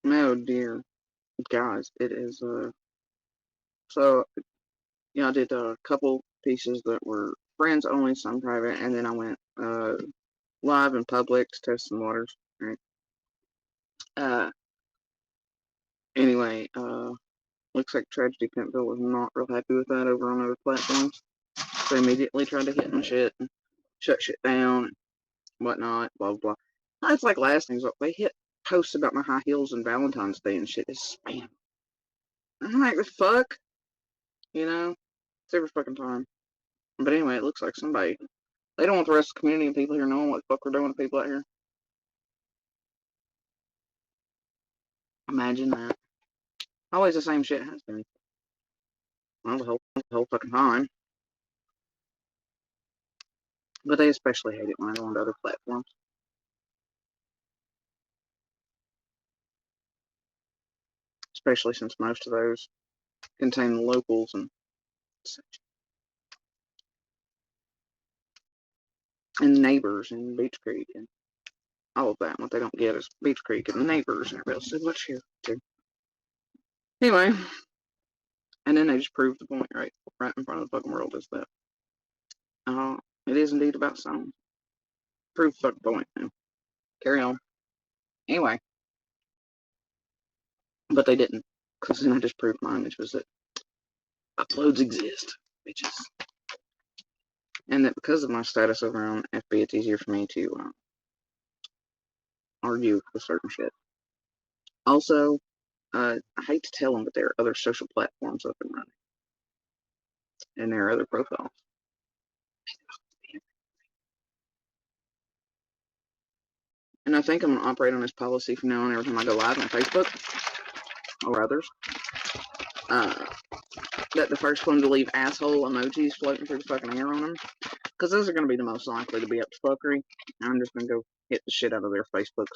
Oh dear, guys, it is so yeah, I did a couple pieces that were friends only, some private, and then I went live in public to test some waters. Right. Uh, anyway, looks like Tragedy Pimpville was not real happy with that over on other platforms. So they immediately tried to hit my shit and shut shit down and whatnot, blah blah blah. It's like last things up. They hit posts about my high heels and Valentine's Day and shit. It's spam. I'm like, the fuck? You know? It's every fucking time. But anyway, it looks like somebody. They don't want the rest of the community and people here knowing what the fuck we're doing to people out here. Imagine that. Always the same shit has been. Well, the whole fucking time. But they especially hate it when I go onto other platforms. Especially since most of those contain locals and such. And neighbors in Beach Creek and all of that. What they don't get is Beach Creek and the neighbors and everybody else said, what's here too. Anyway, and then they just proved the point right in front of the fucking world is that it is indeed about songs. Prove the fucking point. Man. Carry on. Anyway, but they didn't, because then I just proved mine, which was that uploads exist, bitches. And that because of my status over on FB, it's easier for me to argue with certain shit. Also, I hate to tell them, but there are other social platforms up and running. And there are other profiles. And I think I'm going to operate on this policy from now on every time I go live on Facebook or others. That the first one to leave asshole emojis floating through the fucking air on them. Because those are going to be the most likely to be up to fuckery. I'm just going to go hit the shit out of their Facebooks.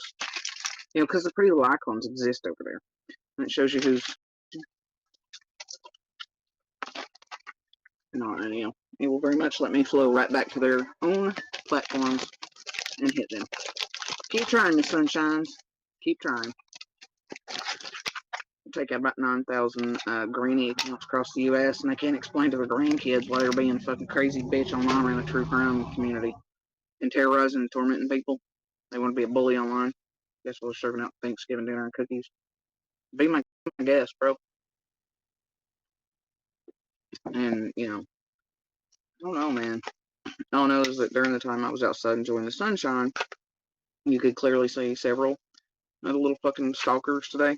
You know, because the pretty little icons exist over there. And it shows you who's. And it will very much let me flow right back to their own platforms and hit them. Keep trying, Miss Sunshines. Keep trying. Take out about 9,000 greenie accounts across the U.S. and they can't explain to their grandkids why they're being fucking crazy bitch online around the true crime community and terrorizing and tormenting people. They want to be a bully online. Guess we're serving out Thanksgiving dinner and cookies. Be my guest, bro. And, I don't know, man. All I know is that during the time I was outside enjoying the sunshine, you could clearly see several of the little fucking stalkers today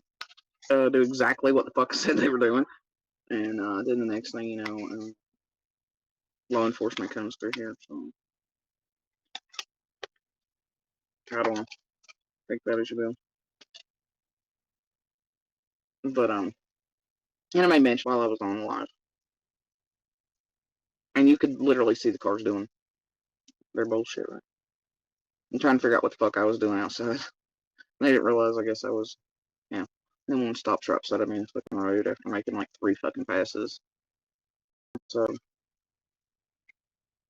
do exactly what the fuck I said they were doing. And then the next thing you know, law enforcement comes through here. So I don't know. Take that as you will. But and I made mention while I was on live, and you could literally see the cars doing their bullshit. Right? I'm trying to figure out what the fuck I was doing outside. They didn't realize. I guess I was, then one stop shop set me in the fucking road after making like 3 fucking passes. So,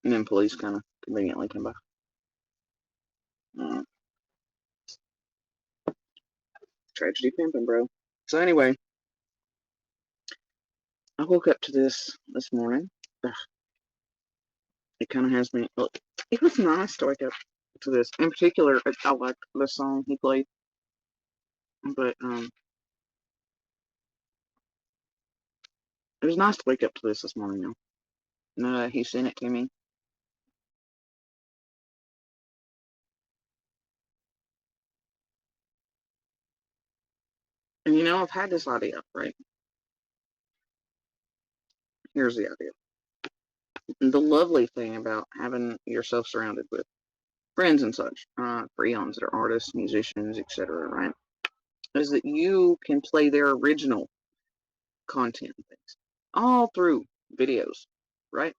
and then police kind of conveniently came by. Tragedy pimping, bro. So anyway, I woke up to this morning. Ugh. It kind of has me. Look, it was nice to wake up to this. In particular, I like the song he played, but it was nice to wake up to this morning. He sent it to me. And I've had this idea, right? Here's the idea. The lovely thing about having yourself surrounded with friends and such, freons that are artists, musicians, etc., right, is that you can play their original content and things all through videos, right?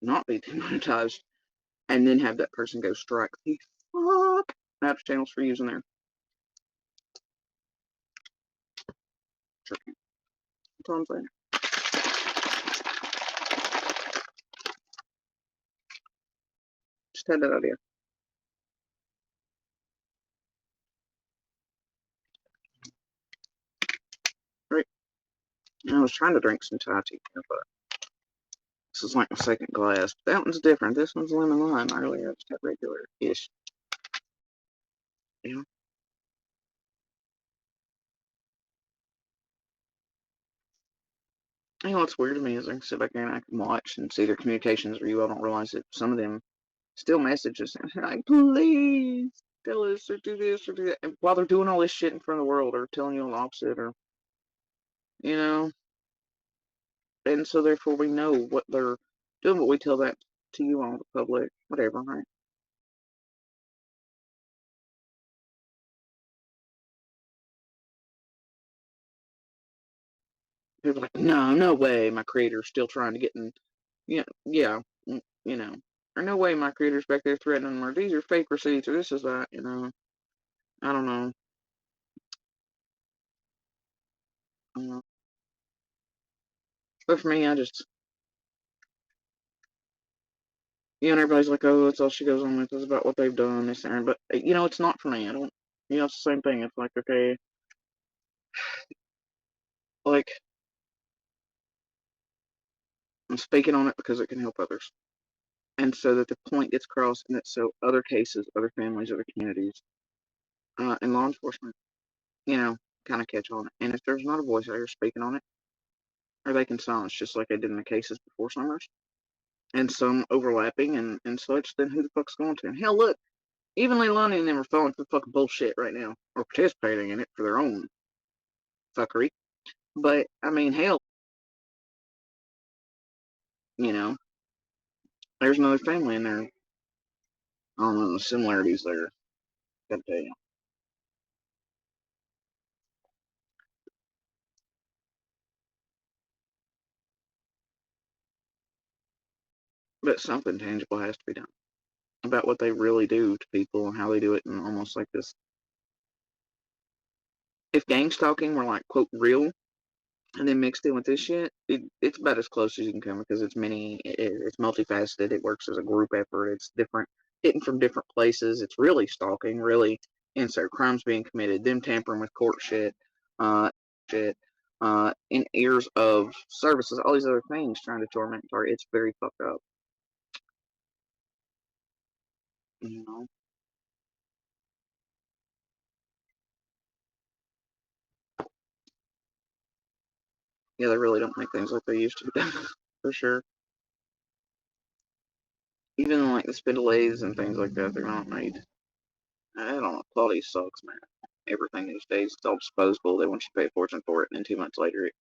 Not be demonetized, and then have that person go strike the fuck out of channels for using their. That's what I'm saying. Just had that idea. was trying to drink some Thai tea, but this is like my second glass. But that one's different. This one's lemon lime. Earlier, I just had regular-ish. Yeah. You know what's weird to me is I can sit back there and I can watch and see their communications, or you all don't realize that some of them still message us and like, please tell us or do this or do that, and while they're doing all this shit in front of the world or telling you the opposite, or you know, and so therefore we know what they're doing, but we tell that to you all, the public, whatever, right? People are like, no, no way, my creator's still trying to get in, yeah, you know, or no way, my creator's back there threatening them, or these are fake receipts, or this is that, you know, I don't know. I don't know. But for me, I just, and everybody's like, oh, that's all she goes on with is about what they've done, this and that. But, it's not for me. I don't, it's the same thing. It's like, okay, like, I'm speaking on it because it can help others. And so that the point gets across, and that so other cases, other families, other communities, and law enforcement, you know, kind of catch on. And if there's not a voice out here speaking on it, or they can silence just like they did in the cases before Summers, and some overlapping and such, then who the fuck's going to? And hell, look, even Leilani and them are falling for fucking bullshit right now, or participating in it for their own fuckery. But I mean, hell, you know, there's another family in there. I don't know the similarities there. Gotta tell you, but something tangible has to be done about what they really do to people and how they do it, and almost like this. If gang stalking were like quote real, and then mixed in with this shit, it's about as close as you can come because it's multifaceted. It works as a group effort. It's different, hitting from different places. It's really stalking, really insert crimes being committed, them tampering with court shit, uh, shit, in ears of services, all these other things trying to torment and target. It's very fucked up, you know. Yeah, they really don't make things like they used to, for sure. Even like the spindles and things like that, they're not made. I don't know. Quality sucks, man. Everything these days is all disposable. They want you to pay a fortune for it, and then 2 months later it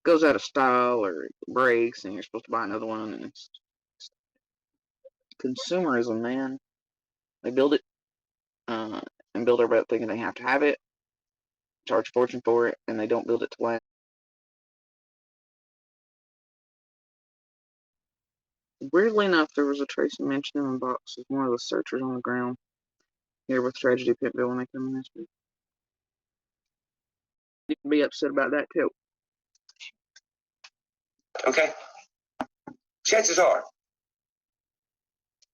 goes out of style or it breaks, and you're supposed to buy another one. And it's consumerism, man. They build it uh, and build everybody up thinking they have to have it, charge a fortune for it, and they don't build it to last. Weirdly enough, there was a Tracy mentioned in the box as one of the searchers on the ground here with Tragedy Pitville when they come in this week. You can be upset about that too. Okay. Chances are.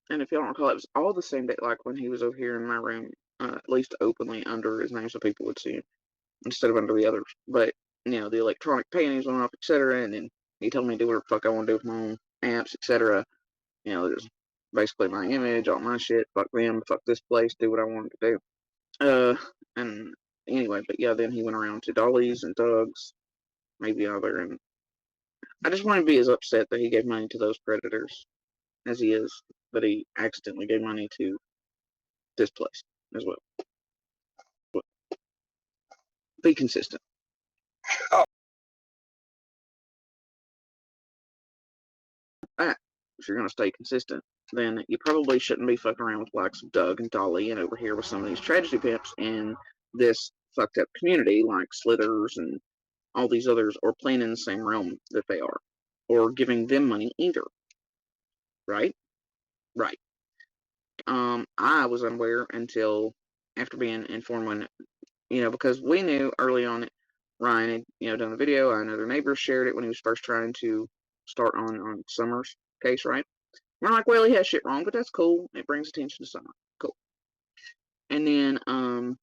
And if y'all don't recall, it was all the same day, like when he was over here in my room, at least openly under his name so people would see him instead of under the others. But, the electronic paintings went off, etc. And then he told me to do whatever the fuck I want to do with my own amps, etc. There's basically my image, all my shit, fuck them, fuck this place, do what I wanted to do. And anyway, but yeah, then he went around to Dolly's and Doug's, maybe other, and I just want to be as upset that he gave money to those predators as he is that he accidentally gave money to this place as well. But be consistent. Oh. If you're going to stay consistent, then you probably shouldn't be fucking around with likes of Doug and Dolly and over here with some of these tragedy pimps in this fucked up community like Slithers and all these others, or playing in the same realm that they are, or giving them money either. Right? Right. I was unaware until after being informed when, because we knew early on that Ryan had, done the video. I know their neighbors shared it when he was first trying to start on Summer's case, right? We're like, well, he has shit wrong, but that's cool. It brings attention to Summer. Cool. And then,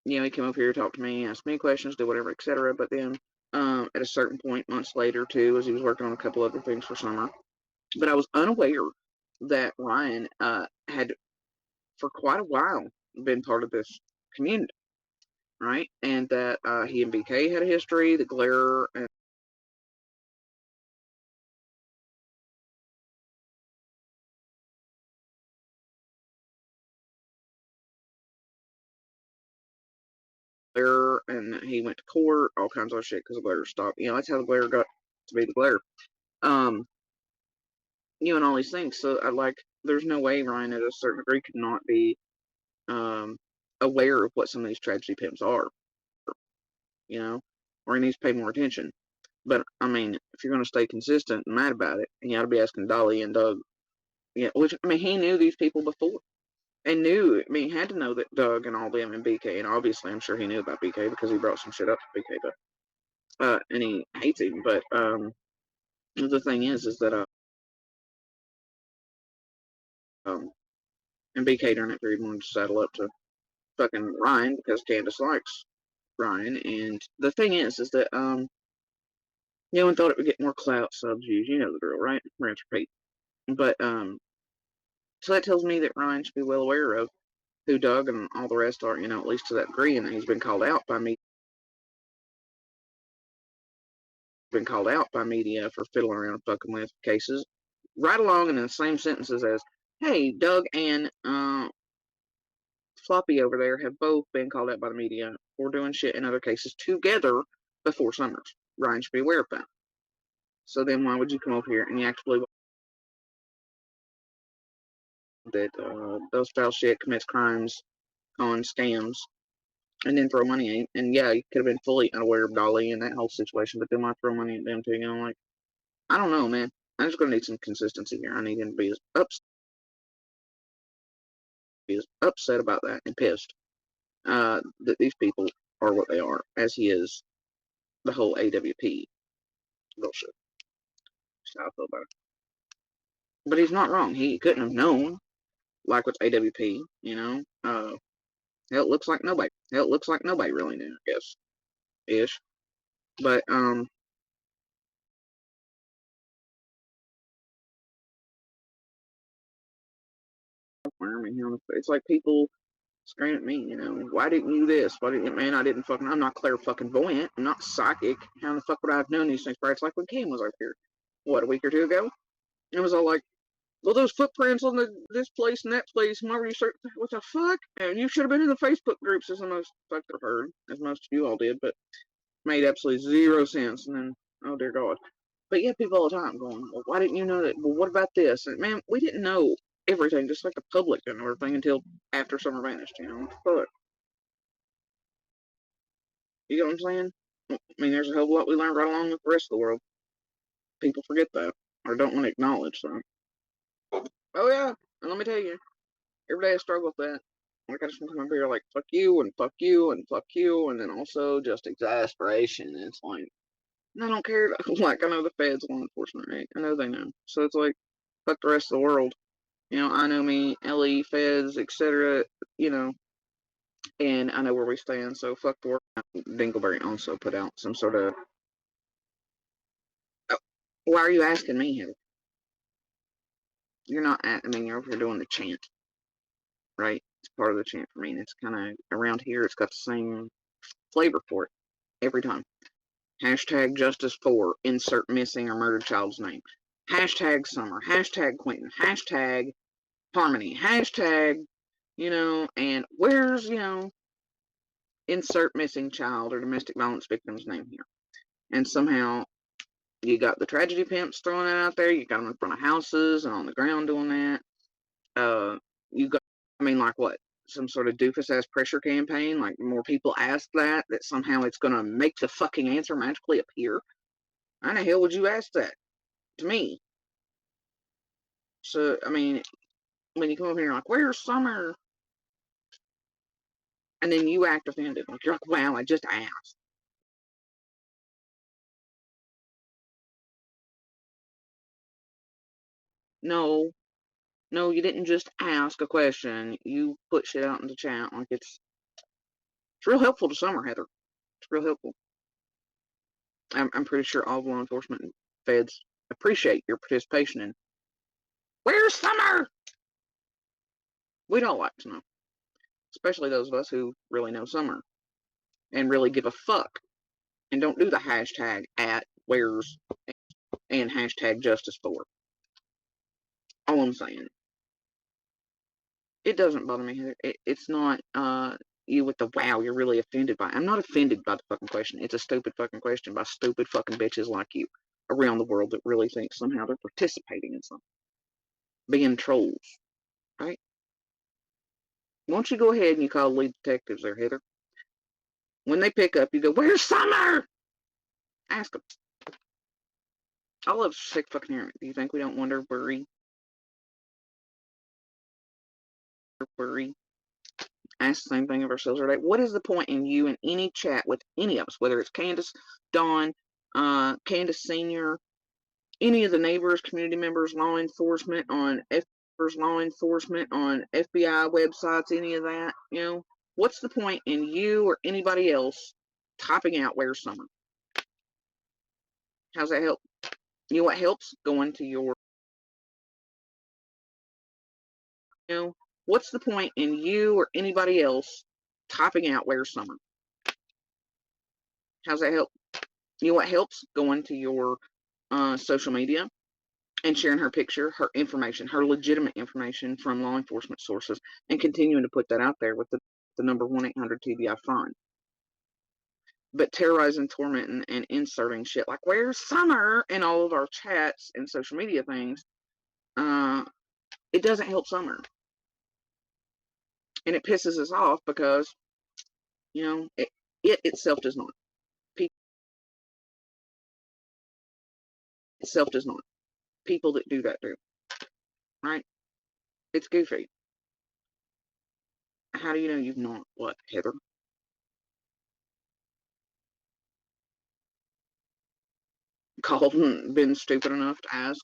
he came over here, talked to me, asked me questions, did whatever, etc. But then at a certain point months later too, as he was working on a couple other things for summer. But I was unaware that Ryan had for quite a while been part of this community, right? And that he and BK had a history, the Glare and Glare, and he went to court, all kinds of shit because the Glare stopped. That's how the Glare got to be the Glare. Um, and all these things. So there's no way Ryan at a certain degree could not be um aware of what some of these tragedy pimps are, or he needs to pay more attention. But I mean, if you're going to stay consistent and mad about it, you got to be asking Dolly and Doug. Yeah, which I mean, he knew these people before, and knew. I mean, he had to know that Doug and all them and BK, and obviously, I'm sure he knew about BK because he brought some shit up to BK. But and he hates him. But the thing is that um, and BK during that period wanted to saddle up to fucking Ryan because Candace likes Ryan, and the thing is that and thought it would get more clout subs views. You know the drill, right? Rinse repeat. But so that tells me that Ryan should be well aware of who Doug and all the rest are, at least to that degree, and he's been called out by media for fiddling around fucking with cases, right along in the same sentences as, "Hey, Doug and Floppy over there have both been called out by the media for doing shit in other cases together before Summers. Ryan should be aware of that. So then why would you come over here and you actually believe that those foul shit commits crimes on scams and then throw money at? And yeah, you could have been fully unaware of Dolly and that whole situation, but then why throw money at them too? I don't know, man. I'm just gonna need some consistency here. I need him to be as upset about that and pissed that these people are what they are, as he is the whole AWP bullshit. That's how I feel about it. But he's not wrong. He couldn't have known, like with AWP, Hell, it looks like nobody. Hell, it looks like nobody really knew, I guess, ish. But I mean, it's like people scream at me, why didn't you this? Why didn't man? I didn't fucking. I'm not Claire fucking voyant. I'm not psychic. How the fuck would I have known these things? Right? It's like when Cam was up here, what, a week or two ago. It was all like, well, those footprints on this place and that place. Whenever you search, what the fuck? And you should have been in the Facebook groups, as the most fuck I've heard, as most of you all did, but made absolutely zero sense. And then, oh dear God. But yeah, people all the time going, well, why didn't you know that? Well, what about this? And man, we didn't know everything, just like the public didn't know everything until after Summer vanished, But you know what I'm saying? I mean, there's a whole lot we learned right along with the rest of the world. People forget that or don't want to acknowledge that. Oh yeah, and let me tell you, every day I struggle with that. Like I just want to come up here like fuck you and fuck you and fuck you, and then also just exasperation. And it's like I don't care. Like I know the feds, law enforcement, right? I know they know. So it's like fuck the rest of the world. I know me, LE, feds, etc. You know, and I know where we stand. So fuck the world. Dingleberry also put out some sort of. Oh, why are you asking me, Heather? You're not at. I mean, you're over here doing the chant, right? It's part of the chant for me. And it's kind of around here. It's got the same flavor for it every time. Hashtag justice for insert missing or murdered child's name. Hashtag Summer. Hashtag Quentin. Hashtag Harmony. Hashtag, and where's, insert missing child or domestic violence victim's name here. And somehow you got the tragedy pimps throwing it out there. You got them in front of houses and on the ground doing that. You got, I mean, like what? Some sort of doofus ass pressure campaign. Like more people ask that somehow it's gonna make the fucking answer magically appear. How the hell would you ask that to me? So I mean, when you come over here, you're like, "Where's Summer?" And then you act offended, like you're like, "Well, I just asked." No, no, you didn't just ask a question. You put shit out in the chat like it's real helpful to Summer, Heather. It's real helpful. I'm pretty sure all law enforcement and feds appreciate your participation in Where's Summer? We don't like to know, especially those of us who really know Summer and really give a fuck and don't do the hashtag at where's and hashtag justice for. All I'm saying. It doesn't bother me, Heather. It's not you with the wow, you're really offended by it. I'm not offended by the fucking question. It's a stupid fucking question by stupid fucking bitches like you around the world that really think somehow they're participating in something. Being trolls, right? Why don't you go ahead and you call the lead detectives there, Heather? When they pick up, you go, "Where's Summer?" Ask them. I love sick fucking hearing it. Do you think we don't wonder, worry? Ask the same thing of ourselves every day. What is the point in you in any chat with any of us, whether it's Candace, Dawn, Candace Senior, any of the neighbors, community members, law enforcement, on law enforcement, on FBI websites, any of that, what's the point in you or anybody else typing out "Where's Summer"? How's that help? You know what helps? Going to your, what's the point in you or anybody else typing out "Where's Summer"? How's that help? You know what helps? Going to your social media and sharing her picture, her information, her legitimate information from law enforcement sources, and continuing to put that out there with the number 1-800-TBI fund. But terrorizing, tormenting, and inserting shit like "Where's Summer" in all of our chats and social media things, it doesn't help Summer. And it pisses us off because, it itself does not. People itself does not. People that do that do. Right? It's goofy. How do you know you've not? What, Heather? Called and been stupid enough to ask,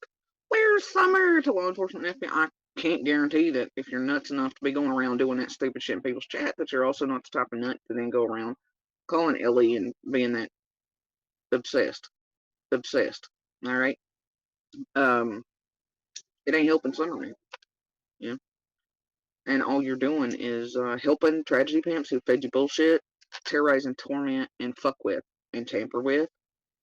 "Where's Summer?" to law enforcement and FBI. I can't guarantee that if you're nuts enough to be going around doing that stupid shit in people's chat, that you're also not the type of nut to then go around calling Ellie and being that obsessed. Obsessed. All right? It ain't helping Summer, man. Yeah. And all you're doing is helping tragedy pimps who fed you bullshit, terrorize and torment and fuck with and tamper with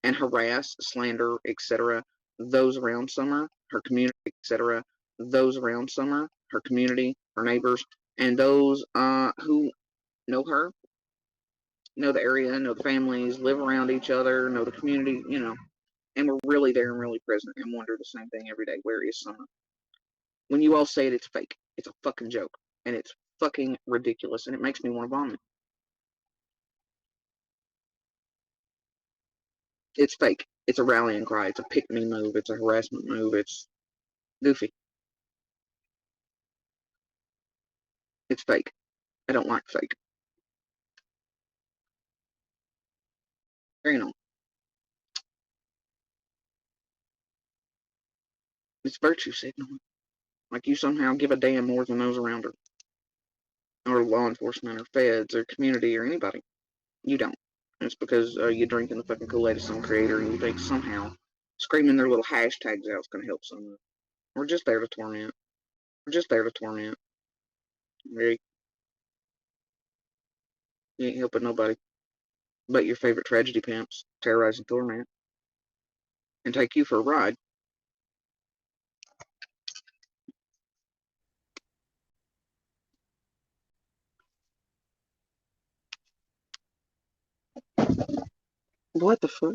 and harass, slander, etc. those around Summer, her community, etc. those around Summer, her community, her neighbors, and those who know her, know the area, know the families, live around each other, know the community, and we're really there and really present and wonder the same thing every day. Where is Summer? When you all say it, it's fake. It's a fucking joke. And it's fucking ridiculous. And it makes me want to vomit. It's fake. It's a rallying cry. It's a pick-me move. It's a harassment move. It's goofy. It's fake. I don't like fake. You know, it's virtue signaling. Like you somehow give a damn more than those around her. Or law enforcement or feds or community or anybody. You don't. It's because you're drinking the fucking Kool-Aid of some creator and you think somehow screaming their little hashtags out is going to help someone. We're just there to torment. We're just there to torment. Right? You ain't helping nobody but your favorite tragedy pimps, terrorize and torment, and take you for a ride. What the fuck?